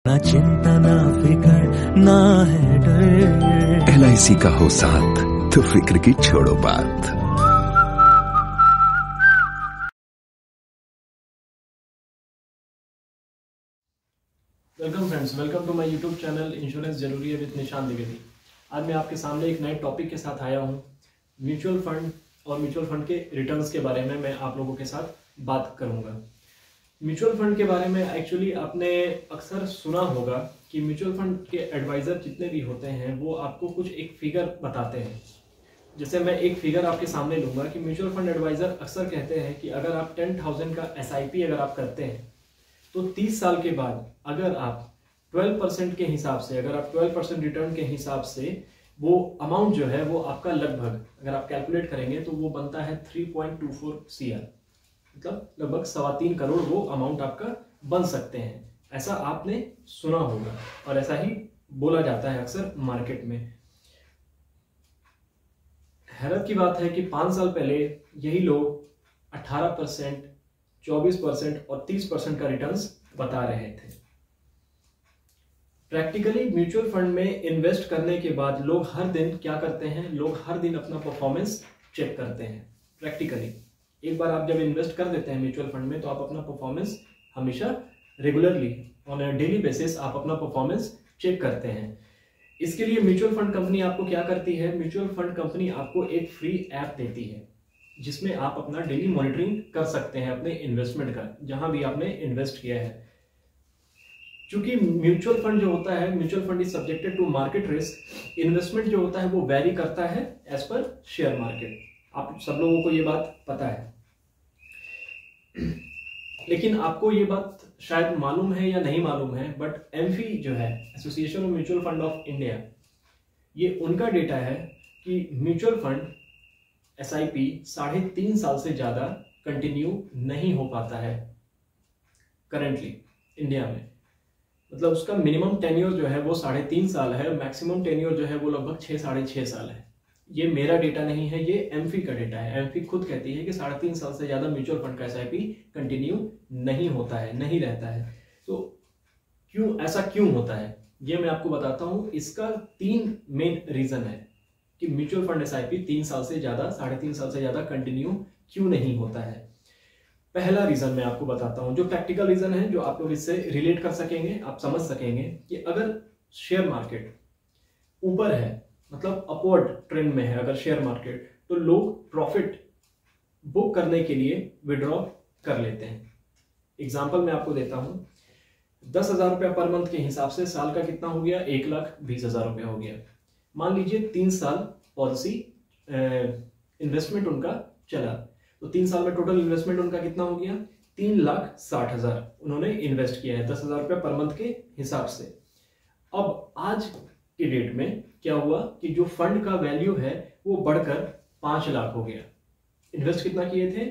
ना चिंता ना फिकर ना है डर। LIC का हो साथ तो फिक्र की छोड़ो बात। Welcome friends, welcome to my YouTube channel insurance जरूरी है विद निशान द्विवेदी। आज मैं आपके सामने एक नए टॉपिक के साथ आया हूं। म्यूचुअल फंड और म्यूचुअल फंड के रिटर्न्स के बारे में मैं आप लोगों के साथ बात करूंगा। म्यूचुअल फंड के बारे में एक्चुअली आपने अक्सर सुना होगा कि म्यूचुअल फंड के एडवाइज़र जितने भी होते हैं वो आपको कुछ एक फिगर बताते हैं। जैसे मैं एक फिगर आपके सामने लूँगा कि म्यूचुअल फंड एडवाइज़र अक्सर कहते हैं कि अगर आप 10,000 का SIP अगर आप करते हैं तो 30 साल के बाद अगर आप 12% के हिसाब से, अगर आप 12% रिटर्न के हिसाब से वो अमाउंट जो है वो आपका लगभग अगर आप कैलकुलेट करेंगे तो वो बनता है 3.24 CR, मतलब लगभग 3.25 करोड़ वो अमाउंट आपका बन सकते हैं। ऐसा आपने सुना होगा और ऐसा ही बोला जाता है अक्सर मार्केट में। हैरत की बात है कि 5 साल पहले यही लोग 18%, 24% और 30% का रिटर्न्स बता रहे थे। प्रैक्टिकली म्यूचुअल फंड में इन्वेस्ट करने के बाद लोग हर दिन क्या करते हैं, लोग हर दिन अपना परफॉर्मेंस चेक करते हैं। प्रैक्टिकली एक बार आप जब इन्वेस्ट कर देते हैं म्यूचुअल फंड में तो आप अपना परफॉर्मेंस हमेशा regularly on a daily basis आप अपना परफॉर्मेंस चेक करते हैं। इसके लिए म्यूचुअल फंड कंपनी आपको क्या करती है, म्यूचुअल फंड कंपनी आपको एक फ्री ऐप देती है जिसमें आप अपना डेली मॉनिटरिंग कर सकते हैं अपने इन्वेस्टमेंट का, जहां भी आपने इन्वेस्ट किया है। क्योंकि म्यूचुअल फंड जो होता है, mutual fund is subjected to market risk. Investment जो होता है वो वैरी करता है एज पर शेयर मार्केट। आप सब लोगों को ये बात पता है, लेकिन आपको ये बात शायद मालूम है या नहीं मालूम है, बट एमफी जो है, association of mutual fund of India, ये उनका डेटा है कि म्यूचुअल फंड SIP 3.5 साल से ज्यादा कंटिन्यू नहीं हो पाता है करेंटली इंडिया में। मतलब उसका मिनिमम टेन्योर जो है वो 3.5 साल है, मैक्सिमम टेन्योर जो है वो लगभग 6-6.5 साल है। ये मेरा डेटा नहीं है, ये एमफी का डेटा है। एमफी खुद कहती है कि 3.5 साल से ज्यादा म्यूचुअल फंड का SIP कंटिन्यू नहीं होता है, नहीं रहता है। तो क्यों ऐसा क्यों होता है ये मैं आपको बताता हूं। इसका 3 मेन रीजन है कि म्यूचुअल फंड SIP 3 साल से ज्यादा, 3.5 साल से ज्यादा कंटिन्यू क्यों नहीं होता है। पहला रीजन मैं आपको बताता हूं, जो प्रैक्टिकल रीजन है, जो आप लोग इससे रिलेट कर सकेंगे, आप समझ सकेंगे कि अगर शेयर मार्केट ऊपर है, मतलब अपवर्ड ट्रेंड में है अगर शेयर मार्केट, तो लोग प्रॉफिट बुक करने के लिए विड्रॉ कर लेते हैं। एग्जाम्पल मैं आपको देता हूं, 10,000 रुपया पर मंथ के हिसाब से साल का कितना हो गया, 1,20,000 रुपया हो गया। मान लीजिए 3 साल पॉलिसी इन्वेस्टमेंट उनका चला, तो 3 साल में टोटल इन्वेस्टमेंट उनका कितना हो गया, 3,60,000 उन्होंने इन्वेस्ट किया है 10,000 रुपया पर मंथ के हिसाब से। अब आज के डेट में क्या हुआ कि जो फंड का वैल्यू है वो बढ़कर 5 लाख हो गया। इन्वेस्ट कितना किए थे,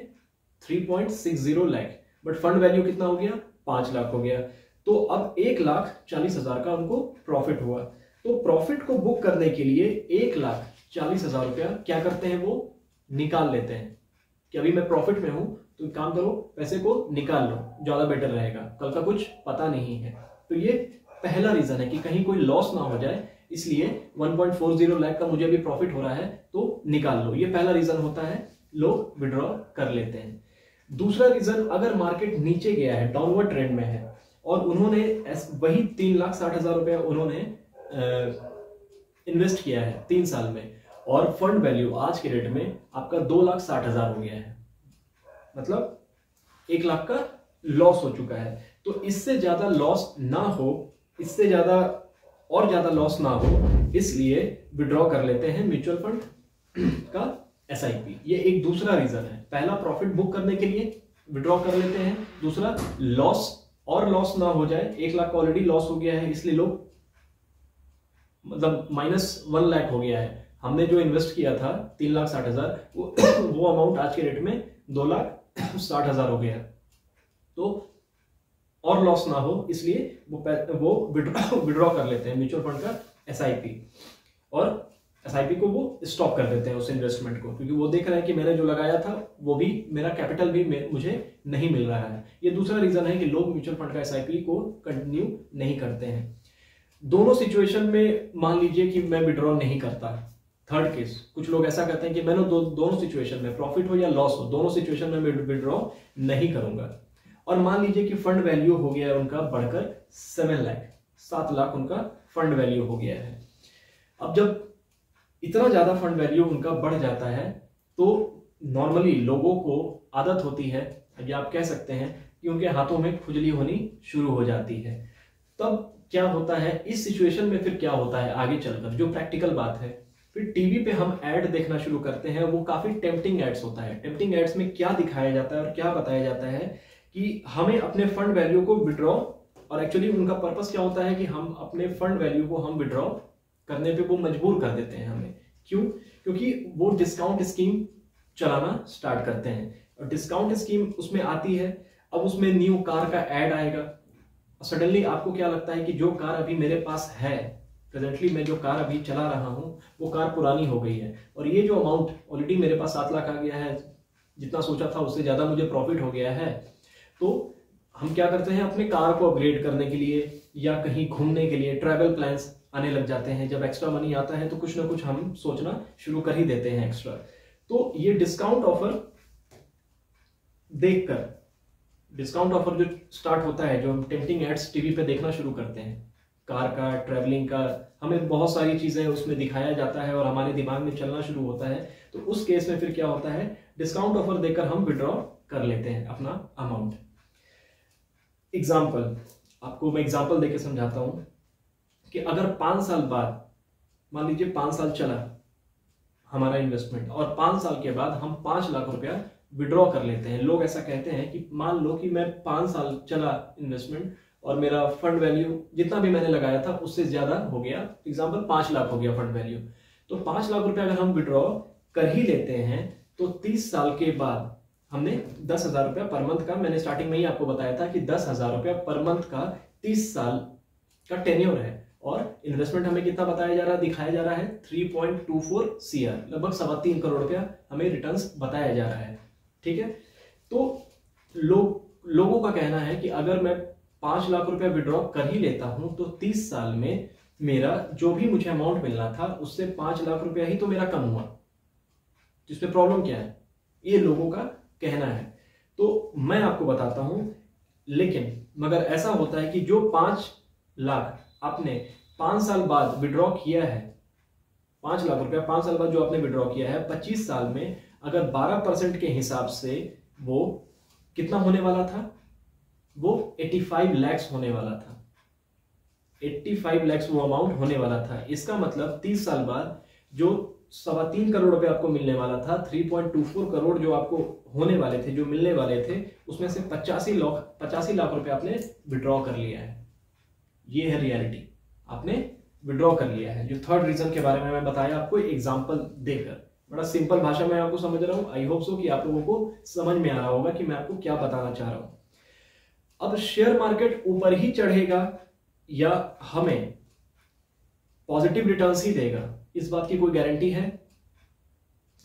3.60 लाख, बट फंड वैल्यू कितना हो गया, 5 लाख हो गया। तो अब 1,40,000 का उनको प्रॉफिट हुआ। तो प्रॉफिट को बुक करने के लिए 1,40,000 रुपया क्या करते हैं, वो निकाल लेते हैं कि अभी मैं प्रॉफिट में हूं तो काम करो, पैसे को निकाल लो, ज्यादा बेटर रहेगा, कल का कुछ पता नहीं है। तो ये पहला रीजन है कि कहीं कोई लॉस ना हो जाए, इसलिए 1.40 लाख का मुझे अभी प्रॉफिट हो रहा है तो निकाल लो। ये पहला रीजन होता है, लोग विड्रॉ कर लेते हैं। दूसरा रीजन, अगर मार्केट नीचे गया है, डाउनवर्ड ट्रेंड में है और उन्होंने वही 3,60,000 रुपया उन्होंने इन्वेस्ट किया है 3 साल में, और फंड वैल्यू आज के डेट में आपका 2,60,000 हो गया है, मतलब 1 लाख का लॉस हो चुका है। तो इससे ज्यादा लॉस ना हो, इससे ज्यादा और ज्यादा लॉस ना हो, इसलिए विड्रॉ कर लेते हैं म्यूचुअल फंड का SIP। ये एक दूसरा रीजन है। पहला, प्रॉफिट बुक करने के लिए विड्रॉ कर लेते हैं। दूसरा, लॉस लॉस ना हो जाए, 1 लाख का ऑलरेडी लॉस हो गया है, इसलिए लोग, मतलब -1 लाख हो गया है। हमने जो इन्वेस्ट किया था 3,60,000, वो अमाउंट आज के रेट में 2,60,000 हो गया। तो और लॉस ना हो इसलिए वो विड्रॉ कर लेते हैं म्यूचुअल फंड का SIP। और एसआईपी को वो स्टॉप कर देते हैं उस इन्वेस्टमेंट को, क्योंकि वो देख रहे हैं कि मैंने जो लगाया था वो भी, मेरा कैपिटल भी मुझे नहीं मिल रहा है। ये दूसरा रीजन है कि लोग म्यूचुअल फंड का एसआईपी को कंटिन्यू नहीं करते हैं। दोनों सिचुएशन में मान लीजिए कि मैं विड्रॉ नहीं करता, थर्ड केस, कुछ लोग ऐसा कहते हैं कि मैंने दोनों सिचुएशन में, प्रॉफिट हो या लॉस हो, दोनों सिचुएशन में विड्रॉ नहीं करूंगा। और मान लीजिए कि फंड वैल्यू हो गया है उनका बढ़कर 7 लाख उनका फंड वैल्यू हो गया है। अब जब इतना ज्यादा फंड वैल्यू उनका बढ़ जाता है तो नॉर्मली लोगों को आदत होती है, या आप कह सकते हैं कि उनके हाथों में खुजली होनी शुरू हो जाती है। तब क्या होता है इस सिचुएशन में, फिर क्या होता है आगे चलकर, जो प्रैक्टिकल बात है, फिर टीवी पे हम ऐड देखना शुरू करते हैं। वो काफी टेम्पटिंग एड्स होता है। टेम्पटिंग एड्स में क्या दिखाया जाता है और क्या बताया जाता है कि हमें अपने फंड वैल्यू को विड्रॉ, और एक्चुअली उनका पर्पस क्या होता है कि हम अपने फंड वैल्यू को हम विड्रॉ करने पे वो मजबूर कर देते हैं हमें। क्यों? क्योंकि वो डिस्काउंट स्कीम चलाना स्टार्ट करते हैं, और डिस्काउंट स्कीम उसमें आती है। अब उसमें न्यू कार का ऐड आएगा, सडनली आपको क्या लगता है कि जो कार अभी मेरे पास है, प्रेजेंटली मैं जो कार अभी चला रहा हूं वो कार पुरानी हो गई है, और ये जो अमाउंट ऑलरेडी मेरे पास 7 लाख आ गया है, जितना सोचा था उससे ज्यादा मुझे प्रॉफिट हो गया है। तो हम क्या करते हैं, अपने कार को अपग्रेड करने के लिए या कहीं घूमने के लिए ट्रैवल प्लान्स आने लग जाते हैं। जब एक्स्ट्रा मनी आता है तो कुछ ना कुछ हम सोचना शुरू कर ही देते हैं एक्स्ट्रा। तो ये डिस्काउंट ऑफर देखकर, डिस्काउंट ऑफर जो स्टार्ट होता है, जो हम टेम्पटिंग एड्स टीवी पे देखना शुरू करते हैं, कार का, ट्रैवलिंग का, हमें बहुत सारी चीजें उसमें दिखाया जाता है और हमारे दिमाग में चलना शुरू होता है। तो उस केस में फिर क्या होता है, डिस्काउंट ऑफर देकर हम विड्रॉ कर लेते हैं अपना अमाउंट। एग्जाम्पल, आपको मैं एग्जाम्पल देके समझाता हूं कि अगर 5 साल बाद, मान लीजिए 5 साल चला हमारा इन्वेस्टमेंट, और 5 साल के बाद हम 5 लाख रुपया विड्रॉ कर लेते हैं। लोग ऐसा कहते हैं कि मान लो कि मैं 5 साल चला इन्वेस्टमेंट और मेरा फंड वैल्यू जितना भी मैंने लगाया था उससे ज्यादा हो गया, एग्जाम्पल 5 लाख हो गया फंड वैल्यू। तो 5 लाख रुपया अगर हम विड्रॉ कर ही लेते हैं तो 30 साल के बाद हमने 10,000 रुपया पर मंथ का, मैंने स्टार्टिंग में ही आपको बताया था कि 10,000 रुपया पर मंथ का 30 साल का टेन्योर है, और इन्वेस्टमेंट हमें कितना बताया जा रहा है, दिखाया जा रहा है 3.24 CR, लगभग 3.25 करोड़ रुपया हमें रिटर्न्स बताया जा रहा है। ठीक है, तो लोगों का कहना है कि अगर मैं 5 लाख रुपया विड्रॉ कर ही लेता हूं तो 30 साल में मेरा जो भी मुझे अमाउंट मिलना था उससे 5 लाख रुपया ही तो मेरा कम हुआ। जिसमें प्रॉब्लम क्या है, ये लोगों का कहना है। तो मैं आपको बताता हूं, लेकिन मगर ऐसा होता है कि जो 5 लाख आपने 5 साल बाद विड्रॉ किया है, 5 लाख रुपया 5 साल बाद जो आपने विड्रॉ किया है, 25 साल में अगर 12% के हिसाब से वो कितना होने वाला था, वो 85 लाख होने वाला था। 85 लाख वो अमाउंट होने वाला था। इसका मतलब 30 साल बाद जो 3.25 करोड़ रुपए आपको मिलने वाला था, 3.24 करोड़ जो आपको होने वाले थे, जो मिलने वाले थे, उसमें से 85 लाख रुपए आपने विड्रॉ कर लिया है। ये है रियलिटी, आपने विड्रॉ कर लिया है। जो थर्ड रीजन के बारे में मैं बताया आपको एग्जांपल देकर, बड़ा सिंपल भाषा में आपको समझ रहा हूं। आई होप सो कि आप लोगों को समझ में आ रहा होगा कि मैं आपको क्या बताना चाह रहा हूं। अब शेयर मार्केट ऊपर ही चढ़ेगा या हमें पॉजिटिव रिटर्न्स ही देगा, इस बात की कोई गारंटी है?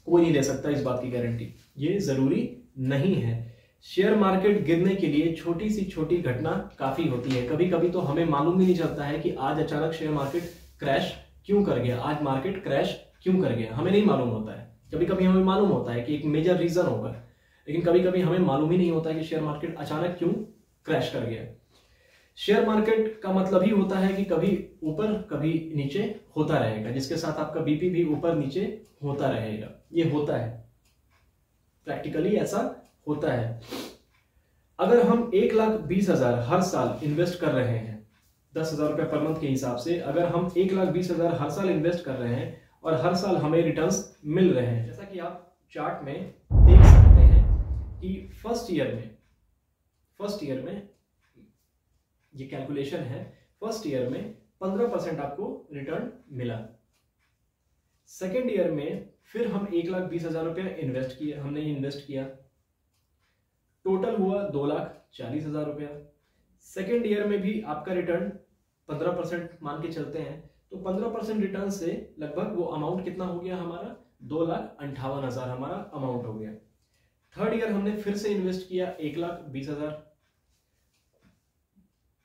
कोई नहीं ले सकता इस बात की गारंटी, ये जरूरी नहीं है। शेयर मार्केट गिरने के लिए छोटी सी छोटी घटना काफी होती है। कभी कभी तो हमें मालूम ही नहीं चलता है कि आज अचानक शेयर मार्केट क्रैश क्यों कर गया, आज मार्केट क्रैश क्यों कर गया, हमें नहीं मालूम होता है। कभी कभी हमें मालूम होता है कि एक मेजर रीजन होगा, लेकिन कभी कभी हमें मालूम ही नहीं होता है कि शेयर मार्केट अचानक क्यों क्रैश कर गया। शेयर मार्केट का मतलब ही होता है कि कभी ऊपर कभी नीचे होता रहेगा, जिसके साथ आपका बीपी भी ऊपर नीचे होता रहेगा। ये होता है, प्रैक्टिकली ऐसा होता है। अगर हम 1,20,000 हर साल इन्वेस्ट कर रहे हैं, 10,000 रुपए पर मंथ के हिसाब से, अगर हम 1,20,000 हर साल इन्वेस्ट कर रहे हैं और हर साल हमें रिटर्न्स मिल रहे हैं, जैसा कि आप चार्ट में देख सकते हैं कि फर्स्ट ईयर में ये कैलकुलेशन है, फर्स्ट ईयर में 15% आपको रिटर्न मिला। सेकेंड ईयर में फिर हम 1,20,000 रुपया हमने इन्वेस्ट किया, टोटल हुआ 2,40,000 रुपया। सेकेंड ईयर में भी आपका रिटर्न 15% मान के चलते हैं तो 15% रिटर्न से लगभग वो अमाउंट कितना हो गया हमारा, 2,58,000 हमारा अमाउंट हो गया। थर्ड ईयर हमने फिर से इन्वेस्ट किया 1,20,000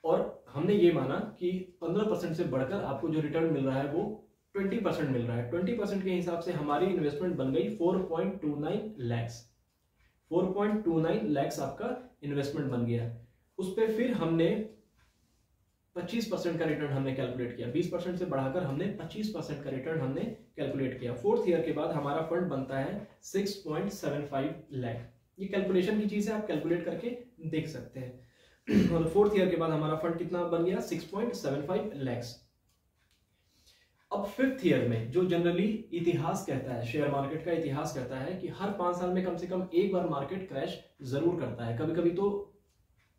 और हमने ये माना कि 15% से बढ़कर आपको जो रिटर्न मिल रहा है वो 20% मिल रहा है। 20% के हिसाब से हमारी इन्वेस्टमेंट बन गई 4.29 lakhs। 4.29 lakhs आपका इन्वेस्टमेंट बन गया। उस पर फिर हमने 25% का रिटर्न हमने कैलकुलेट किया। 20% से बढ़ाकर हमने 25% का रिटर्न हमने कैलकुलेट किया। फोर्थ ईयर के बाद हमारा फंड बनता है 6.75 लाख। ये कैलकुलेशन की चीज है, आप कैलकुलेट करके देख सकते हैं। और फोर्थ ईयर के बाद हमारा फंड कितना बन गया, 6.75 lakhs। अब फिफ्थ ईयर में जो जनरली इतिहास कहता है, शेयर मार्केट का इतिहास कहता है कि हर 5 साल में कम से कम एक बार मार्केट क्रैश जरूर करता है। कभी कभी तो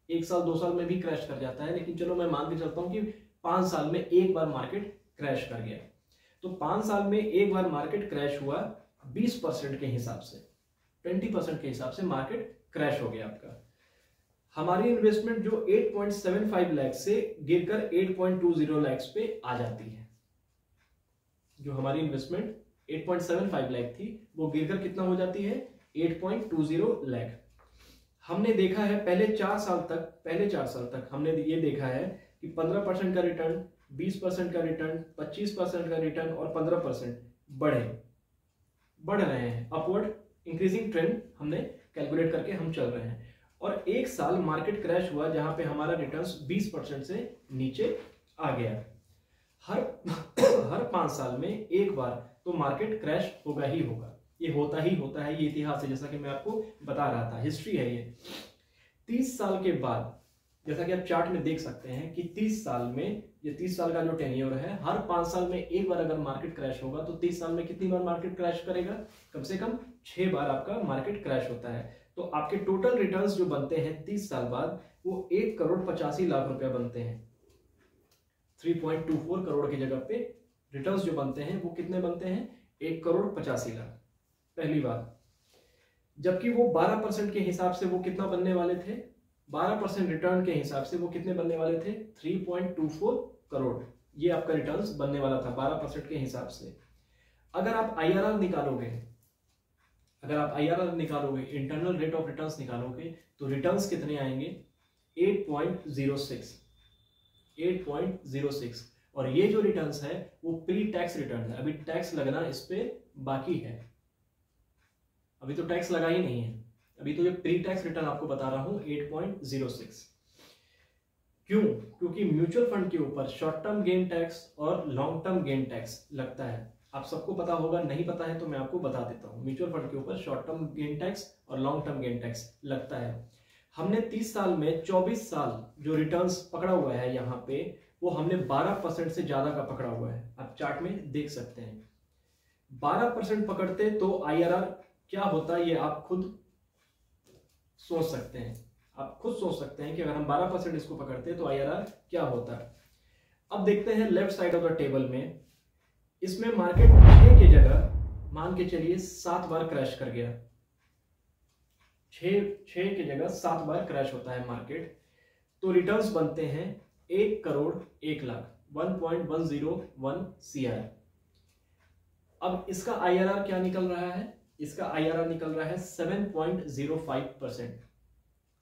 1 साल 2 साल में भी क्रैश कर जाता है, लेकिन चलो मैं मान के चलता हूं कि 5 साल में एक बार मार्केट क्रैश कर गया। तो 5 साल में एक बार मार्केट क्रैश हुआ, 20% के हिसाब से, 20% के हिसाब से मार्केट क्रैश हो गया आपका। हमारी इन्वेस्टमेंट जो 8.75 लाख से गिरकर 8.20 लाख पे आ जाती है। जो हमारी इन्वेस्टमेंट 8.75 लाख थी वो गिरकर कितना हो जाती है, 8.20 लाख। हमने देखा है पहले 4 साल तक हमने ये देखा है कि 15% का रिटर्न, 20% का रिटर्न, 25% का रिटर्न और 15% बढ़ रहे हैं। अपवर्ड इंक्रीजिंग ट्रेंड हमने कैलकुलेट करके हम चल रहे हैं। और एक साल मार्केट क्रैश हुआ जहां पे हमारा रिटर्न्स 20% से नीचे आ गया। हर 5 साल में एक बार तो मार्केट क्रैश होगा ही होगा। ये होता ही होता है, ये इतिहास है, जैसा कि मैं आपको बता रहा था, हिस्ट्री है ये। 30 साल के बाद, जैसा कि आप चार्ट में देख सकते हैं कि 30 साल में, ये 30 साल का जो टेन्योर है, हर 5 साल में एक बार अगर मार्केट क्रैश होगा तो 30 साल में कितनी बार मार्केट क्रैश करेगा, कम से कम 6 बार आपका मार्केट क्रैश होता है। तो आपके टोटल रिटर्न्स जो बनते हैं 30 साल बाद वो 1,85,00,000 रुपया बनते हैं। 3.24 करोड़ की जगह पे रिटर्न्स जो बनते हैं वो कितने बनते हैं, 1,85,00,000 पहली बार। जबकि वो 12% के हिसाब से वो कितना बनने वाले थे, 12% रिटर्न के हिसाब से वो कितने बनने वाले थे, 3.24 करोड़। ये आपका रिटर्न्स बनने वाला था 12% के हिसाब से। अगर आप IRR निकालोगे, इंटरनल रेट ऑफ रिटर्न्स निकालोगे, तो रिटर्न्स कितने आएंगे, 8.06। और ये जो रिटर्न्स है वो प्री टैक्स रिटर्न है। अभी टैक्स लगना इस पे बाकी है, अभी तो टैक्स लगा ही नहीं है। अभी तो ये प्री टैक्स रिटर्न आपको बता रहा हूं 8.06। क्यों? क्योंकि म्यूचुअल फंड के ऊपर शॉर्ट टर्म गेन टैक्स और लॉन्ग टर्म गेन टैक्स लगता है। आप सबको पता होगा, नहीं पता है तो मैं आपको बता देता हूं। म्यूचुअल फंड के ऊपर शॉर्ट टर्म गेन टैक्स और लॉन्ग टर्म गेन टैक्स लगता है। हमने 30 साल में 24 साल जो रिटर्न्स पकड़ा हुआ है यहाँ पे, वो हमने 12% से ज्यादा का पकड़ा हुआ है। आप चार्ट में देख सकते हैं 12% पकड़ते तो IRR क्या होता है, ये आप खुद सोच सकते हैं। आप खुद सोच सकते हैं कि अगर हम 12% इसको पकड़ते तो IRR क्या होता है। अब देखते हैं left side of the table में, इसमें मार्केट 6 की जगह मान के चलिए 7 बार क्रैश कर गया। 6 की जगह 7 बार क्रैश होता है मार्केट, तो रिटर्न्स बनते हैं 1,01,00,000, 1.101 CR। अब इसका IRR क्या निकल रहा है, इसका IRR निकल रहा है 7.05%।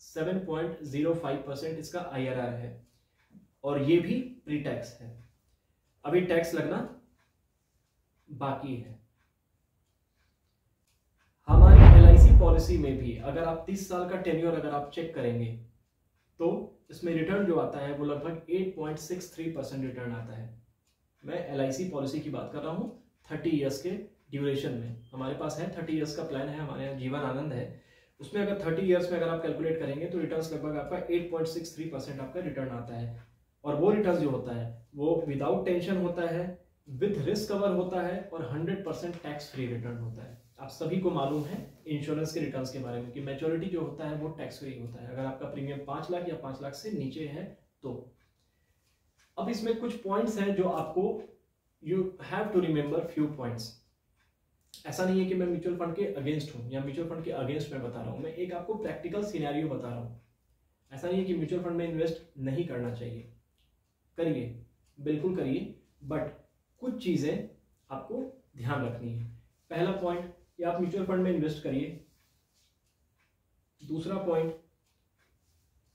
7.05% इसका IRR है, और ये भी प्री टैक्स है। अभी टैक्स लगना बाकी है। हमारी LIC पॉलिसी में भी अगर आप 30 साल का टेन्योर अगर आप चेक करेंगे तो इसमें रिटर्न जो आता है वो लगभग 8.63% रिटर्न आता है। मैं LIC पॉलिसी की बात कर रहा हूं 30 इयर्स के ड्यूरेशन में। हमारे पास है 30 इयर्स का प्लान है, हमारे यहाँ जीवन आनंद है। उसमें अगर 30 इयर्स में अगर आप कैलकुलेट करेंगे तो रिटर्न्स लगभग आपका 8.63% आपका रिटर्न आता है। और वो रिटर्न जो होता है वो विदाउट टेंशन होता है, विद रिस्क कवर होता है और 100% टैक्स फ्री रिटर्न होता है। आप सभी को मालूम है इंश्योरेंस के रिटर्न्स के बारे में कि मैच्योरिटी जो होता है वो टैक्स फ्री होता है अगर आपका प्रीमियम 5 लाख या 5 लाख से नीचे है तो। अब इसमें कुछ पॉइंट्स हैं जो आपको you have to remember few points. ऐसा नहीं है कि मैं म्यूचुअल फंड के अगेंस्ट हूं या म्यूचुअल फंड के अगेंस्ट मैं बता रहा हूं, मैं एक आपको प्रैक्टिकल सिनेरियो बता रहा हूं। ऐसा नहीं है कि म्यूचुअल फंड में इन्वेस्ट नहीं करना चाहिए, करिए, बिल्कुल करिए, बट कुछ चीज़ें आपको ध्यान रखनी है। पहला पॉइंट कि आप म्यूचुअल फंड में इन्वेस्ट करिए। दूसरा पॉइंट,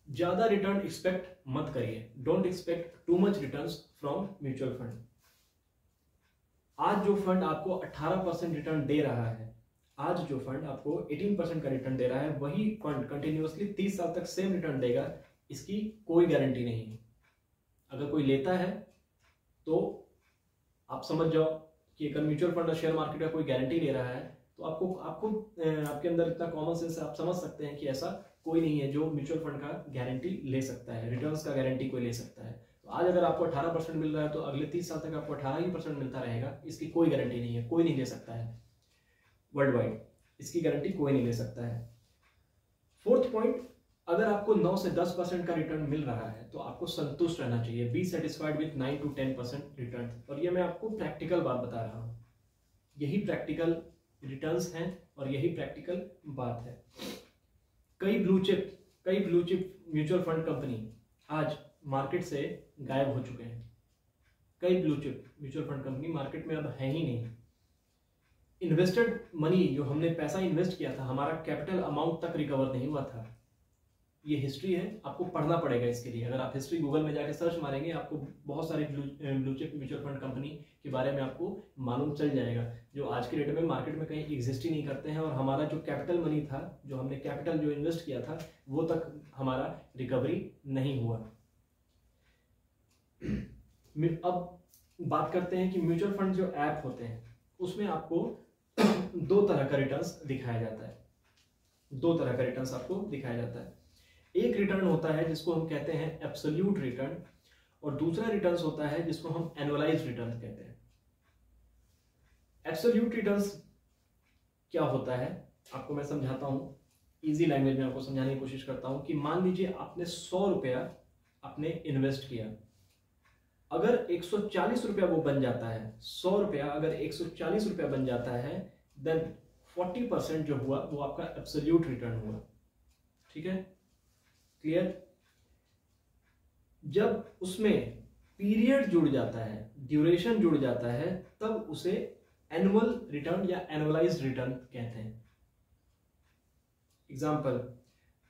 ज़्यादा रिटर्न एक्सपेक्ट मत करिए। Don't expect too much returns from mutual fund. आज जो फंड आपको 18% रिटर्न दे रहा है, आज जो फंड आपको 18% का रिटर्न दे रहा है, वही फंड कंटिन्यूअसली 30 साल तक सेम रिटर्न देगा, इसकी कोई गारंटी नहीं है। अगर कोई लेता है तो आप समझ जाओ कि अगर म्यूचुअल फंड और शेयर मार्केट का कोई गारंटी ले रहा है तो आपको आपको आपके अंदर इतना कॉमन सेंस है, आप समझ सकते हैं कि ऐसा कोई नहीं है जो म्यूचुअल फंड का गारंटी ले सकता है, रिटर्न्स का गारंटी कोई ले सकता है। तो आज अगर आपको 18% मिल रहा है तो अगले 30 साल तक आपको 18% मिलता रहेगा, इसकी कोई गारंटी नहीं है, कोई नहीं ले सकता है वर्ल्ड वाइड, इसकी गारंटी कोई नहीं ले सकता है। फोर्थ पॉइंट, अगर आपको 9 से 10% का रिटर्न मिल रहा है तो आपको संतुष्ट रहना चाहिए। Be satisfied with 9 to 10% return. और ये मैं आपको प्रैक्टिकल बात बता रहा हूँ, यही प्रैक्टिकल रिटर्न्स हैं और यही प्रैक्टिकल बात है। कई blue chip mutual fund company आज मार्केट से गायब हो चुके हैं। कई blue chip mutual fund company market में अब है ही नहीं। इन्वेस्टेड मनी, जो हमने पैसा इन्वेस्ट किया था, हमारा कैपिटल अमाउंट तक रिकवर नहीं हुआ था। ये हिस्ट्री है, आपको पढ़ना पड़ेगा इसके लिए। अगर आप हिस्ट्री गूगल में जाके सर्च मारेंगे आपको बहुत सारी blue chip mutual fund company के बारे में आपको मालूम चल जाएगा, जो आज के डेट में मार्केट में कहीं एग्जिस्ट ही नहीं करते हैं। और हमारा जो कैपिटल मनी था, जो हमने कैपिटल जो इन्वेस्ट किया था, वो तक हमारा रिकवरी नहीं हुआ। अब बात करते हैं कि म्यूचुअल फंड जो ऐप होते हैं उसमें आपको दो तरह का रिटर्न्स दिखाया जाता है। दो तरह का रिटर्न्स आपको दिखाया जाता है। एक रिटर्न होता है जिसको हम कहते हैं एब्सोल्यूट रिटर्न, और दूसरा रिटर्न्स होता है जिसको हम एनुअलाइज्ड रिटर्न कहते हैं। एब्सोल्यूट रिटर्न्स क्या होता है आपको मैं समझाता हूं, इजी लैंग्वेज में आपको समझाने की कोशिश करता हूं। कि मान लीजिए आपने 100 रुपया आपने इन्वेस्ट किया, अगर 140 रुपया वो बन जाता है, 100 रुपया अगर 140 रुपया बन जाता है, देन 40% जो हुआ वो आपका एब्सोल्यूट रिटर्न हुआ। ठीक है, क्लियर। जब उसमें पीरियड जुड़ जाता है, ड्यूरेशन जुड़ जाता है, तब उसे एनुअल रिटर्न या एनुअलाइज्ड रिटर्न कहते हैं। एग्जाम्पल,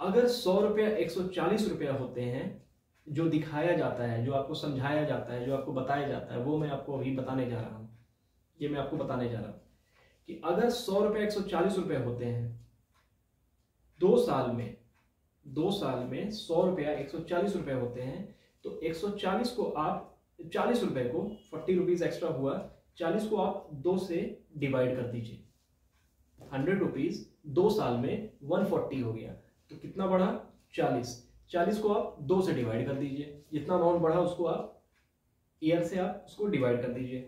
अगर 100 रुपया 140 रुपया होते हैं, जो दिखाया जाता है, जो आपको समझाया जाता है, जो आपको बताया जाता है, वो मैं आपको अभी बताने जा रहा हूं। ये मैं आपको बताने जा रहा हूं कि अगर 100 रुपया 140 रुपये होते हैं, 2 साल में 100 रुपया 140 रुपये होते हैं, तो 140 को आप 40 रुपये को 40 रुपीज एक्स्ट्रा हुआ, 40 को आप 2 से डिवाइड कर दीजिए। 100 रुपीज 2 साल में 140 हो गया, तो कितना बढ़ा 40 को आप 2 से डिवाइड कर दीजिए, जितना अमाउंट बढ़ा उसको आप ईयर से आप उसको डिवाइड कर दीजिए।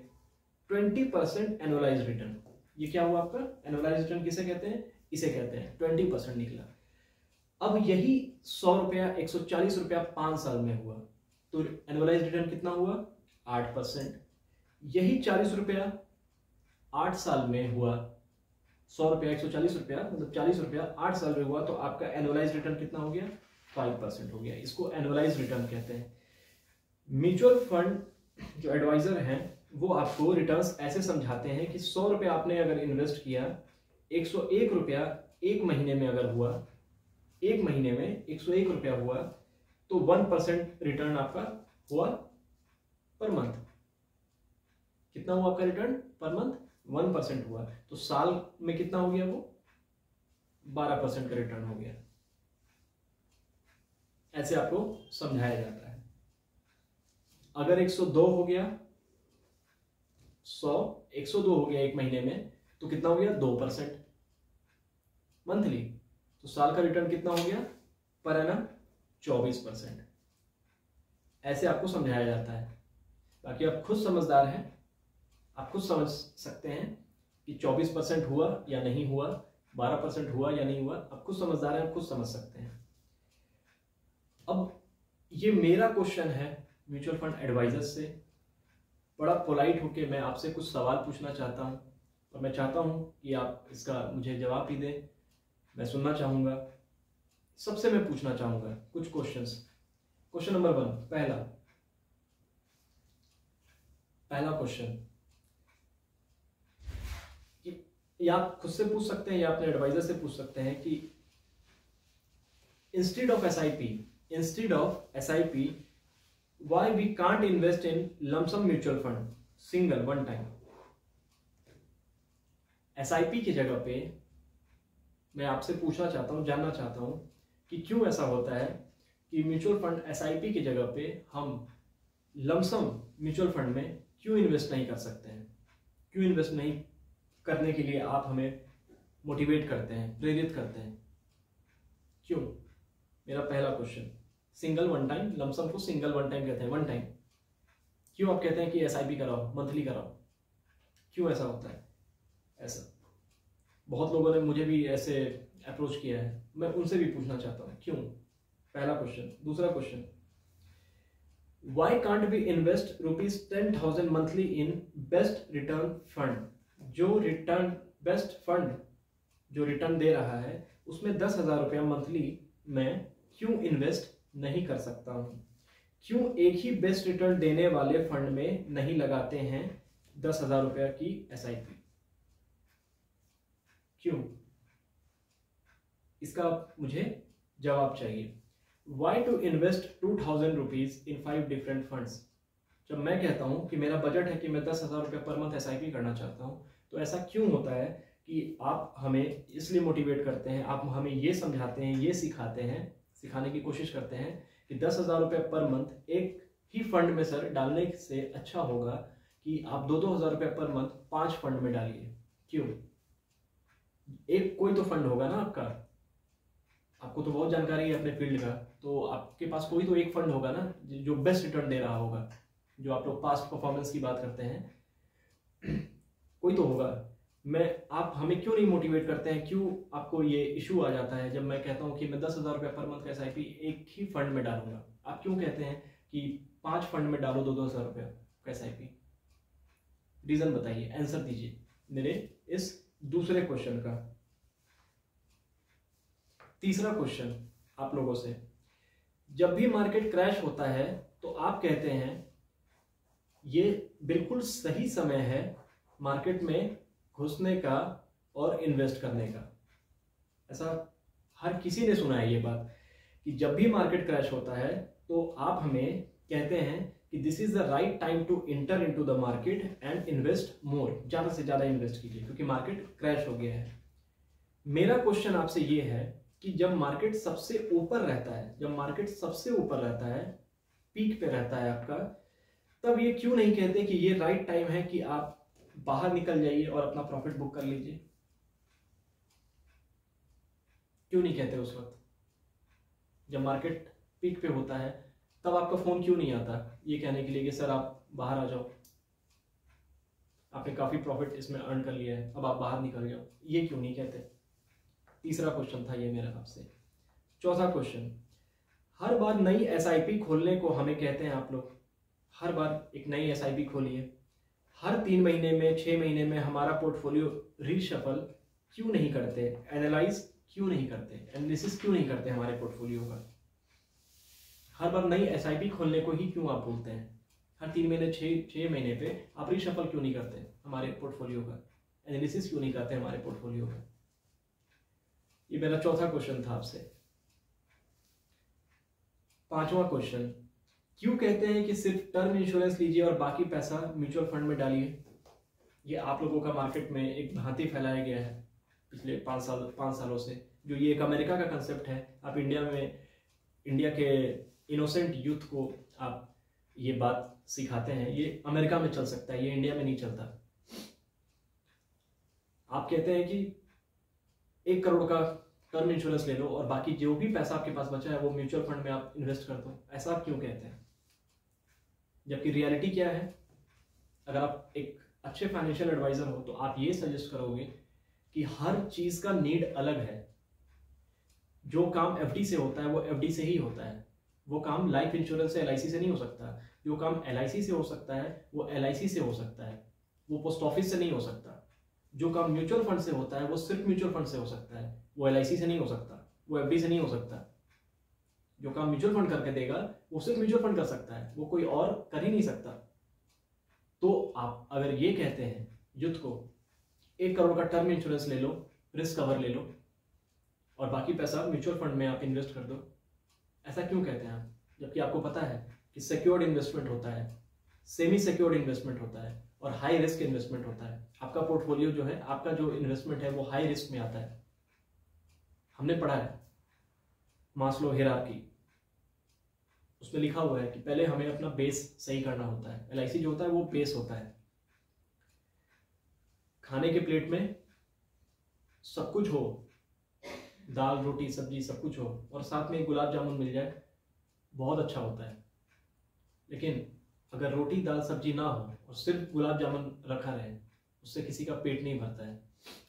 20% एनुअलाइज्ड रिटर्न। ये क्या हुआ आपका एनुअलाइज्ड रिटर्न? किसे कहते हैं? इसे कहते हैं। 20% निकला। अब यही 100 रुपया 140 रुपया 5 साल में हुआ, तो एनुअलाइज्ड रिटर्न कितना हुआ? 8%। यही 40 रुपया 8 साल में हुआ, 100 रुपया 140 रुपया मतलब 40 रुपया 8 साल में हुआ, तो आपका एनुअलाइज्ड रिटर्न कितना हो गया? 5% हो गया। इसको एनुअलाइज्ड रिटर्न कहते हैं। म्यूचुअल फंड जो एडवाइजर हैं वो आपको रिटर्न्स ऐसे समझाते हैं कि 100 रुपया आपने अगर इन्वेस्ट किया, 101 रुपया एक महीने में अगर हुआ, एक महीने में 101 रुपया हुआ, तो 1% रिटर्न आपका हुआ पर मंथ। कितना हुआ आपका रिटर्न पर मंथ? 1% हुआ, तो साल में कितना हो गया? वो 12% का रिटर्न हो गया। ऐसे आपको समझाया जाता है। अगर 102 हो गया, 102 हो गया एक महीने में, तो कितना हो गया? 2% मंथली। तो साल का रिटर्न कितना हो गया पर एनम? 24%। ऐसे आपको समझाया जाता है। बाकी आप खुद समझदार हैं, आप खुद समझ सकते हैं कि 24% हुआ या नहीं हुआ, 12% हुआ या नहीं हुआ। आप खुद समझदार हैं, आप खुद समझ सकते हैं। अब ये मेरा क्वेश्चन है म्यूचुअल फंड एडवाइजर्स से। बड़ा पोलाइट होके मैं आपसे कुछ सवाल पूछना चाहता हूं, और मैं चाहता हूं कि आप इसका मुझे जवाब भी दें। मैं सुनना चाहूँगा। सबसे मैं पूछना चाहूँगा कुछ क्वेश्चंस। क्वेश्चन नंबर 1, पहला क्वेश्चन, या आप खुद से पूछ सकते हैं या अपने एडवाइजर से पूछ सकते हैं कि instead of SIP why we can't invest in lump sum mutual fund single one time. SIP की जगह पे मैं आपसे पूछना चाहता हूं, जानना चाहता हूं कि क्यों ऐसा होता है कि म्यूचुअल फंड एसआईपी की जगह पे हम लमसम म्यूचुअल फंड में क्यों इन्वेस्ट नहीं कर सकते हैं, क्यों इन्वेस्ट नहीं करने के लिए आप हमें मोटिवेट करते हैं, प्रेरित करते हैं, क्यों? मेरा पहला question. Single one time, lump sum को सिंगल वन टाइम कहते हैं, वन टाइम। क्यों आप कहते हैं कि एसआईपी कराओ, मंथली कराओ, क्यों ऐसा होता है? ऐसा बहुत लोगों ने मुझे भी ऐसे अप्रोच किया है, मैं उनसे भी पूछना चाहता हूँ क्यों। पहला क्वेश्चन। दूसरा question, why can't we invest ₹10,000 monthly in best return fund? जो रिटर्न बेस्ट फंड जो रिटर्न दे रहा है उसमें 10,000 रुपया मंथली मैं क्यों इन्वेस्ट नहीं कर सकता हूं? क्यों एक ही बेस्ट रिटर्न देने वाले फंड में नहीं लगाते हैं 10,000 रुपया की एसआईपी? क्यों? इसका मुझे जवाब चाहिए। Why to invest 2,000 rupees in 5 different funds? जब मैं कहता हूं कि मेरा बजट है कि मैं 10,000 रुपये पर मंथ एसआईपी करना चाहता हूं, तो ऐसा क्यों होता है कि आप हमें इसलिए मोटिवेट करते हैं, आप हमें ये समझाते हैं, ये सिखाते हैं, सिखाने की कोशिश करते हैं कि 10,000 रुपये पर मंथ एक ही फंड में सर डालने से अच्छा होगा कि आप 2-2 हज़ार रुपये पर मंथ 5 फंड में डालिए। क्यों? एक कोई तो फंड होगा ना आपका, आपको तो बहुत जानकारी है अपने फील्ड का, तो आपके पास कोई तो एक फंड होगा ना जो बेस्ट रिटर्न दे रहा होगा, जो आप लोग पास्ट परफॉर्मेंस की बात करते हैं, कोई तो होगा। आप हमें क्यों नहीं मोटिवेट करते हैं? क्यों आपको ये इशू आ जाता है जब मैं कहता हूं कि मैं 10,000 रुपये पर मंथ का एसआईपी एक ही फंड में डालूंगा? आप क्यों कहते हैं कि 5 फंड में डालो 2-2 हज़ार रुपये का एसआईपी? रीजन बताइए, आंसर दीजिए मेरे इस दूसरे क्वेश्चन का। तीसरा क्वेश्चन आप लोगों से, जब भी मार्केट क्रैश होता है तो आप कहते हैं ये बिल्कुल सही समय है मार्केट में घुसने का और इन्वेस्ट करने का। ऐसा हर किसी ने सुना है ये बात कि जब भी मार्केट क्रैश होता है तो आप हमें कहते हैं कि this is the right time to enter into the market and invest more, ज्यादा से ज्यादा इन्वेस्ट कीजिए क्योंकि मार्केट क्रैश हो गया है। मेरा क्वेश्चन आपसे ये है कि जब मार्केट सबसे ऊपर रहता है, जब मार्केट सबसे ऊपर रहता है, पीक पे रहता है आपका, तब ये क्यों नहीं कहते कि ये राइट टाइम है कि आप बाहर निकल जाइए और अपना प्रॉफिट बुक कर लीजिए? क्यों नहीं कहते उस वक्त जब मार्केट पीक पे होता है? तब आपका फोन क्यों नहीं आता ये कहने के लिए कि सर आप बाहर आ जाओ, आपने काफी प्रॉफिट इसमें अर्न कर लिया है, अब आप बाहर निकल जाओ? ये क्यों नहीं कहते? तीसरा क्वेश्चन था ये मेरा आपसे। चौथा क्वेश्चन, हर बार नई एसआईपी खोलने को हमें कहते हैं आप लोग, हर बार एक नई एसआईपी खोलिए, हर 3 महीने में 6 महीने में हमारा पोर्टफोलियो रीशफल क्यों नहीं करते, एनालाइज क्यों नहीं करते, एनालिसिस क्यों नहीं करते हमारे पोर्टफोलियो का? हर बार नई एसआईपी खोलने को ही क्यों आप बोलते हैं? हर 3 महीने 6 महीने पे आप रीशफल क्यों नहीं करते हमारे पोर्टफोलियो का, एनालिसिस क्यों नहीं करते हमारे पोर्टफोलियो का? ये मेरा चौथा क्वेश्चन था आपसे। पांचवा क्वेश्चन, क्यों कहते हैं कि सिर्फ टर्म इंश्योरेंस लीजिए और बाकी पैसा म्यूचुअल फंड में डालिए? ये आप लोगों का मार्केट में एक भ्रांति फैलाया गया है पिछले 5 सालों से, जो ये एक अमेरिका का कंसेप्ट है। आप इंडिया के इनोसेंट यूथ को आप ये बात सिखाते हैं, ये अमेरिका में चल सकता है, ये इंडिया में नहीं चलता। आप कहते हैं कि 1 करोड़ का टर्म इंश्योरेंस ले लो और बाकी जो भी पैसा आपके पास बचा है वो म्यूचुअल फंड में आप इन्वेस्ट कर दो। ऐसा आप क्यों कहते हैं? जबकि रियलिटी क्या है? अगर आप एक अच्छे फाइनेंशियल एडवाइजर हो तो आप ये सजेस्ट करोगे कि हर चीज का नीड अलग है। जो काम एफडी से होता है वो एफडी से ही होता है, वो काम लाइफ इंश्योरेंस से एलआईसी से नहीं हो सकता। जो काम एलआईसी से हो सकता है वो एलआईसी से हो सकता है, वो पोस्ट ऑफिस से नहीं हो सकता। जो काम म्यूचुअल फंड से होता है वो सिर्फ म्यूचुअल फंड से हो सकता है, वो एलआईसी से नहीं हो सकता, वो एफडी से नहीं हो सकता। जो काम म्यूचुअल फंड करके देगा वो सिर्फ म्यूचुअल फंड कर सकता है, वो कोई और कर ही नहीं सकता। तो आप अगर ये कहते हैं यूथ को 1 करोड़ का टर्म इंश्योरेंस ले लो, रिस्क कवर ले लो और बाकी पैसा म्यूचुअल फंड में आप इन्वेस्ट कर दो। ऐसा क्यों कहते हैं आप, जबकि आपको पता है कि सिक्योर्ड इन्वेस्टमेंट होता है, सेमी सिक्योर्ड इन्वेस्टमेंट होता है और हाई रिस्क इन्वेस्टमेंट होता है। आपका पोर्टफोलियो जो है, आपका जो इन्वेस्टमेंट है वो हाई रिस्क में आता है। हमने पढ़ा है मास्लो हायरार्की, उसमें लिखा हुआ है कि पहले हमें अपना बेस सही करना होता है। LIC जो होता है वो बेस होता है। खाने के प्लेट में सब कुछ हो, दाल रोटी सब्जी सब कुछ हो और साथ में गुलाब जामुन मिल जाए, बहुत अच्छा होता है। लेकिन अगर रोटी दाल सब्जी ना हो और सिर्फ गुलाब जामुन रखा रहे, उससे किसी का पेट नहीं भरता है।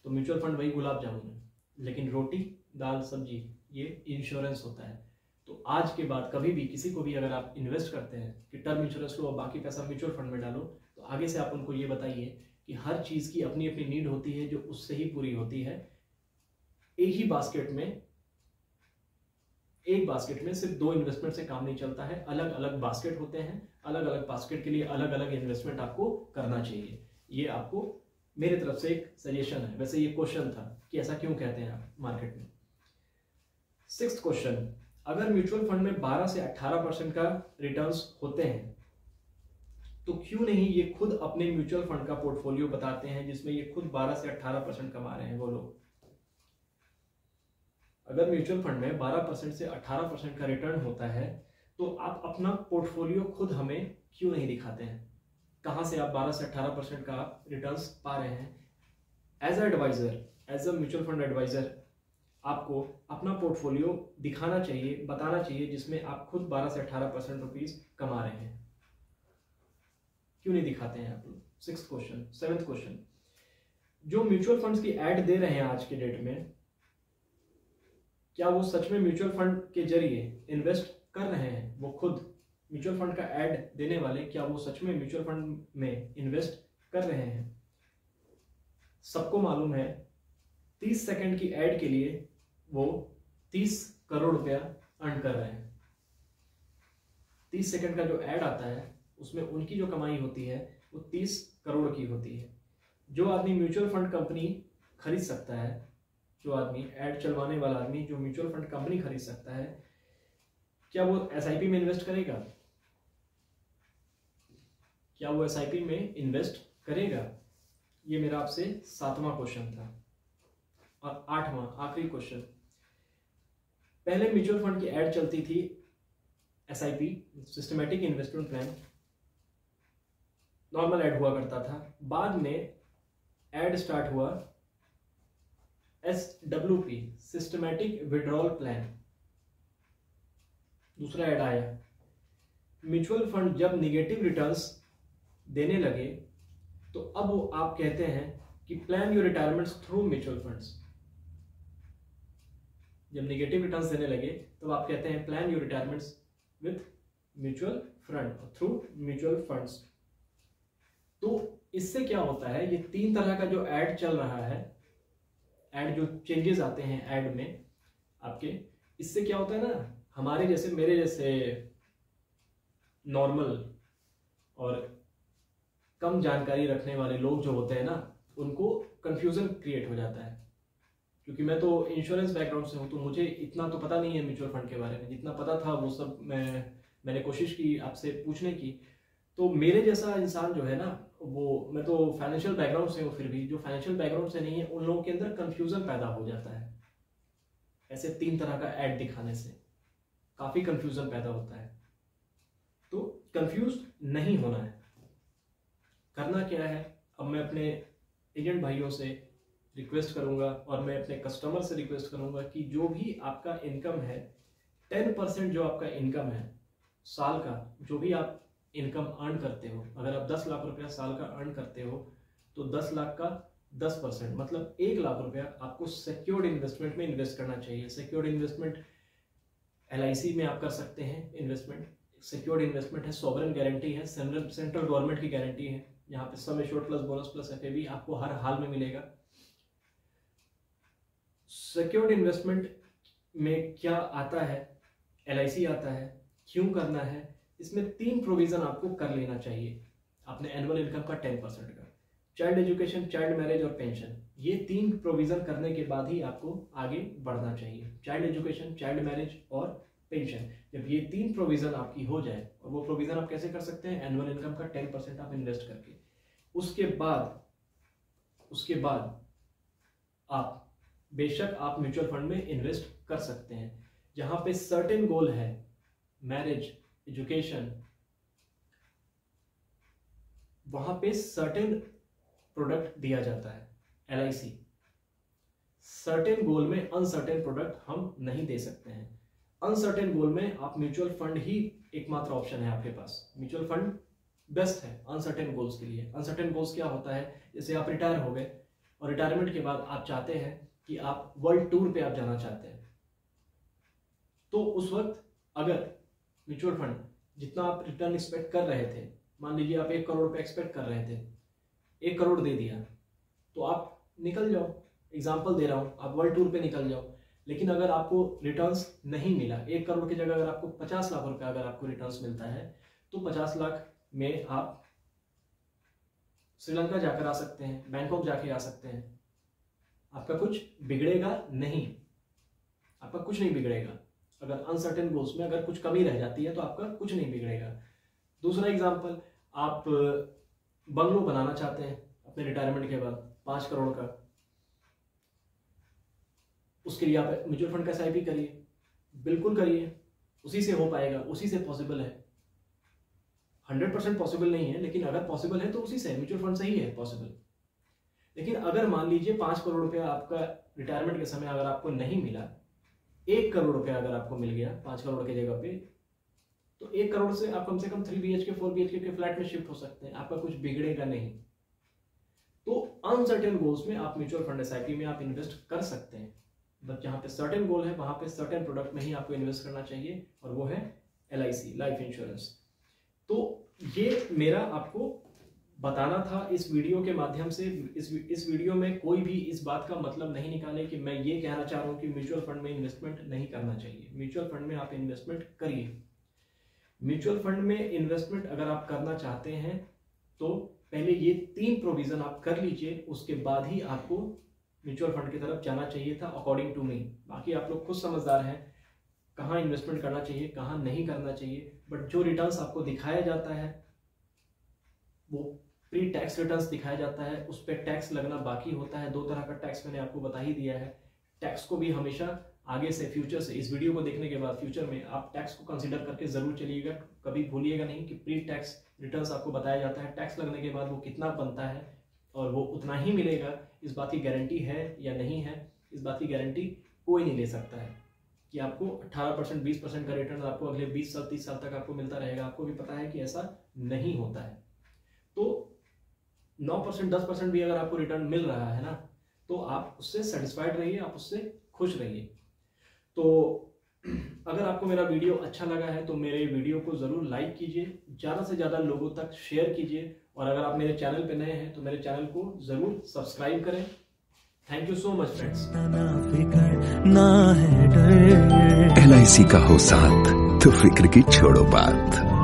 तो म्यूचुअल फंड वही गुलाब जामुन है, लेकिन रोटी दाल सब्जी ये इंश्योरेंस होता है। तो आज के बाद कभी भी किसी को भी अगर आप इन्वेस्ट करते हैं कि टर्म इंश्योरेंस लो और बाकी पैसा म्यूचुअल फंड में डालो, तो आगे से आप उनको ये बताइए कि हर चीज़ की अपनी अपनी नीड होती है जो उससे ही पूरी होती है। एक ही बास्केट में, एक बास्केट में सिर्फ 2 इन्वेस्टमेंट से काम नहीं चलता है। अलग अलग बास्केट होते हैं, अलग अलग बास्केट के लिए अलग अलग इन्वेस्टमेंट आपको करना चाहिए। ये आपको मेरे तरफ से एक सजेशन है। वैसे ये क्वेश्चन था कि ऐसा क्यों कहते हैं आप मार्केट में। 6th क्वेश्चन, अगर म्यूचुअल फंड में 12 से 18% का रिटर्न्स होते हैं तो क्यों नहीं ये खुद अपने म्यूचुअल फंड का पोर्टफोलियो बताते हैं जिसमें ये खुद 12 से 18% कमा रहे हैं वो लोग। अगर म्यूचुअल फंड में 12% से 18% का रिटर्न होता है तो आप अपना पोर्टफोलियो खुद हमें क्यों नहीं दिखाते हैं? कहां से आप 12 से 18% का रिटर्न्स पा रहे हैं? As a adviser, as a mutual fund adviser, आपको अपना पोर्टफोलियो दिखाना चाहिए, बताना चाहिए जिसमें आप खुद 12 से 18% रुपीज कमा रहे हैं। क्यों नहीं दिखाते हैं आप लोग? 6th question. 7th क्वेश्चन, जो म्यूचुअल फंड्स की एड दे रहे हैं आज के डेट में, क्या वो सच में म्यूचुअल फंड के जरिए इन्वेस्ट कर रहे हैं? वो खुद म्यूचुअल फंड का एड देने वाले, क्या वो सच में म्यूचुअल फंड में इन्वेस्ट कर रहे हैं? सबको मालूम है 30 सेकंड की एड के लिए वो 30 करोड़ रुपया अर्न कर रहे हैं। 30 सेकंड का जो एड आता है उसमें उनकी जो कमाई होती है वो 30 करोड़ की होती है। जो आदमी म्यूचुअल फंड कंपनी खरीद सकता है, जो आदमी एड चलवाने वाला आदमी जो म्यूचुअल फंड कंपनी खरीद सकता है, क्या वो SIP में इन्वेस्ट करेगा? क्या वो SIP में इन्वेस्ट करेगा? ये मेरा आपसे 7वां क्वेश्चन था। और 8वां आखिरी क्वेश्चन, पहले म्यूचुअल फंड की एड चलती थी SIP, systematic investment plan, normal ad हुआ करता था। बाद में एड स्टार्ट हुआ SWP, सिस्टमैटिक विड्रॉल प्लान, दूसरा ऐड आया। म्यूचुअल फंड जब निगेटिव रिटर्न्स देने लगे तो अब वो आप कहते हैं कि plan your retirements through mutual funds. जब निगेटिव रिटर्न्स देने लगे तो आप कहते हैं plan your retirements with mutual fund, through mutual funds. तो इससे क्या होता है, ये 3 तरह का जो ऐड चल रहा है, ऐड जो चेंजेस आते हैं ऐड में आपके, इससे क्या होता है ना, हमारे जैसे मेरे जैसे नॉर्मल और कम जानकारी रखने वाले लोग जो होते हैं ना, उनको कंफ्यूजन क्रिएट हो जाता है। क्योंकि मैं तो इंश्योरेंस बैकग्राउंड से हूँ तो मुझे इतना तो पता नहीं है म्यूचुअल फंड के बारे में। जितना पता था वो सब मैंने कोशिश की आपसे पूछने की। तो मेरे जैसा इंसान जो है ना, वो, मैं तो फाइनेंशियल बैकग्राउंड से हूँ, फिर भी जो फाइनेंशियल बैकग्राउंड से नहीं है उन लोगों के अंदर कंफ्यूजन पैदा हो जाता है। ऐसे 3 तरह का ऐड दिखाने से काफी कंफ्यूजन पैदा होता है। तो कंफ्यूज नहीं होना है। करना क्या है, अब मैं अपने एजेंट भाइयों से रिक्वेस्ट करूंगा और मैं अपने कस्टमर से रिक्वेस्ट करूंगा कि जो भी आपका इनकम है, 10% जो आपका इनकम है साल का, जो भी आप इनकम अर्न करते हो, अगर आप 10 लाख रुपया साल का अर्न करते हो तो 10 लाख का 10% मतलब 1 लाख रुपया आपको सिक्योर्ड इन्वेस्टमेंट में इन्वेस्ट करना चाहिए। सिक्योर्ड इन्वेस्टमेंट LIC में आप कर सकते हैं इन्वेस्टमेंट। सिक्योर्ड इन्वेस्टमेंट है, सॉवरेन गारंटी है, सेंट्रल गवर्नमेंट की गारंटी है, यहाँ पे sum assured plus bonus plus FAB आपको हर हाल में मिलेगा। सिक्योर्ड इन्वेस्टमेंट में क्या आता है, LIC आता है, क्यों करना है, इसमें 3 प्रोविजन आपको कर लेना चाहिए अपने एनुअल इनकम का 10% का। चाइल्ड एजुकेशन, चाइल्ड मैरिज और पेंशन, ये 3 प्रोविजन करने के बाद ही आपको आगे बढ़ना चाहिए। चाइल्ड एजुकेशन, चाइल्ड मैरिज और पेंशन, जब ये 3 प्रोविजन आपकी हो जाए, और वो प्रोविजन आप कैसे कर सकते हैं, एनुअल इनकम का 10% आप इन्वेस्ट करके, उसके बाद आप बेशक आप म्यूचुअल फंड में इन्वेस्ट कर सकते हैं, जहां पे सर्टेन गोल है, मैरिज, एजुकेशन, वहां पे सर्टेन प्रोडक्ट दिया जाता है, LIC। सर्टेन गोल में अनसर्टेन प्रोडक्ट हम नहीं दे सकते हैं। अनसर्टेन गोल में आप म्यूचुअल फंड ही एकमात्र ऑप्शन है आपके पास। म्यूचुअल फंड बेस्ट है अनसर्टेन गोल्स के लिए। अनसर्टेन गोल्स क्या होता है, जैसे आप रिटायर हो गए और रिटायरमेंट के बाद आप चाहते हैं कि आप वर्ल्ड टूर पे आप जाना चाहते हैं, तो उस वक्त अगर म्यूचुअल फंड जितना आप रिटर्न एक्सपेक्ट कर रहे थे, मान लीजिए आप 1 करोड़ रुपए एक्सपेक्ट कर रहे थे, 1 करोड़ दे दिया, तो आप निकल जाओ। एग्जाम्पल दे रहा हूं, आप वर्ल्ड टूर पे निकल जाओ। लेकिन अगर आपको रिटर्न्स नहीं मिला, 1 करोड़ की जगह अगर आपको 50 लाख रुपए अगर आपको रिटर्न्स मिलता है, तो 50 लाख में आप श्रीलंका जाकर आ सकते हैं, बैंकॉक जाके आ सकते हैं। आपका कुछ बिगड़ेगा नहीं, आपका कुछ नहीं बिगड़ेगा। अगर अनसर्टेन गोल्स में अगर कुछ कमी रह जाती है तो आपका कुछ नहीं बिगड़ेगा। दूसरा एग्जाम्पल, आप बंगलो बनाना चाहते हैं अपने रिटायरमेंट के बाद 5 करोड़ का, उसके लिए आप म्यूचुअल फंड का SIP करिए, बिल्कुल करिए, उसी से हो पाएगा, उसी से पॉसिबल है। 100% पॉसिबल नहीं है, लेकिन अगर पॉसिबल है तो उसी से, म्यूचुअल फंड से ही है पॉसिबल। लेकिन अगर मान लीजिए 5 करोड़ रुपया आपका रिटायरमेंट के समय अगर आपको नहीं मिला, 1 करोड़ रुपया अगर आपको मिल गया 5 करोड़ की जगह पे, तो 1 करोड़ से आप कम से कम 3 BHK 4 BHK के फ्लैट में शिफ्ट हो सकते हैं, आपका कुछ बिगड़ेगा नहीं। तो अनसर्टेन गोल्स में आप म्यूचुअल फंड SIP में आप इन्वेस्ट कर सकते हैं, बट जहां पे सर्टेन गोल है वहां पे सर्टेन प्रोडक्ट में ही आपको इन्वेस्ट करना चाहिए, और वो है LIC, लाइफ इंश्योरेंस। तो ये मेरा आपको बताना था इस वीडियो के माध्यम से। इस वीडियो में कोई भी इस बात का मतलब नहीं निकाले कि मैं ये कहना चाह रहा हूँ कि म्यूचुअल फंड में इन्वेस्टमेंट नहीं करना चाहिए। म्यूचुअल फंड में आप इन्वेस्टमेंट करिए। म्यूचुअल फंड में इन्वेस्टमेंट अगर आप करना चाहते हैं तो पहले ये 3 प्रोविजन आप कर लीजिए, उसके बाद ही आपको म्यूचुअल फंड की तरफ जाना चाहिए था, अकॉर्डिंग टू मी। बाकी आप लोग खुद समझदार हैं कहाँ इन्वेस्टमेंट करना चाहिए, कहाँ नहीं करना चाहिए। बट जो रिटर्न्स आपको दिखाया जाता है वो प्री टैक्स रिटर्न्स दिखाया जाता है, उस पर टैक्स लगना बाकी होता है। 2 तरह का टैक्स मैंने आपको बता ही दिया है। टैक्स को भी हमेशा आगे से, फ्यूचर से, इस वीडियो को देखने के बाद फ्यूचर में आप टैक्स को कंसीडर करके जरूर चलिएगा। कभी भूलिएगा नहीं कि प्री टैक्स रिटर्न्स आपको बताया जाता है, टैक्स लगने के बाद वो कितना बनता है और वो उतना ही मिलेगा। इस बात की गारंटी है या नहीं है, इस बात की गारंटी कोई नहीं ले सकता है कि आपको 18%, 20% का रिटर्न आपको अगले 20 साल, 30 साल तक आपको मिलता रहेगा। आपको भी पता है कि ऐसा नहीं होता है। तो 9%, 10% भी अगर आपको रिटर्न मिल रहा है ना, तो आप उससे सेटिस्फाइड रहिए, आप उससे खुश रहिए। तो अगर आपको मेरा वीडियो अच्छा लगा है तो मेरे वीडियो को ज़रूर लाइक कीजिए, ज़्यादा से ज़्यादा लोगों तक शेयर कीजिए, और अगर आप मेरे चैनल पे नए हैं तो मेरे चैनल को ज़रूर सब्सक्राइब करें। Thank you so much friends. ना फिकर ना है डर, LIC का हो साथ तो फिक्र की छोड़ो बात।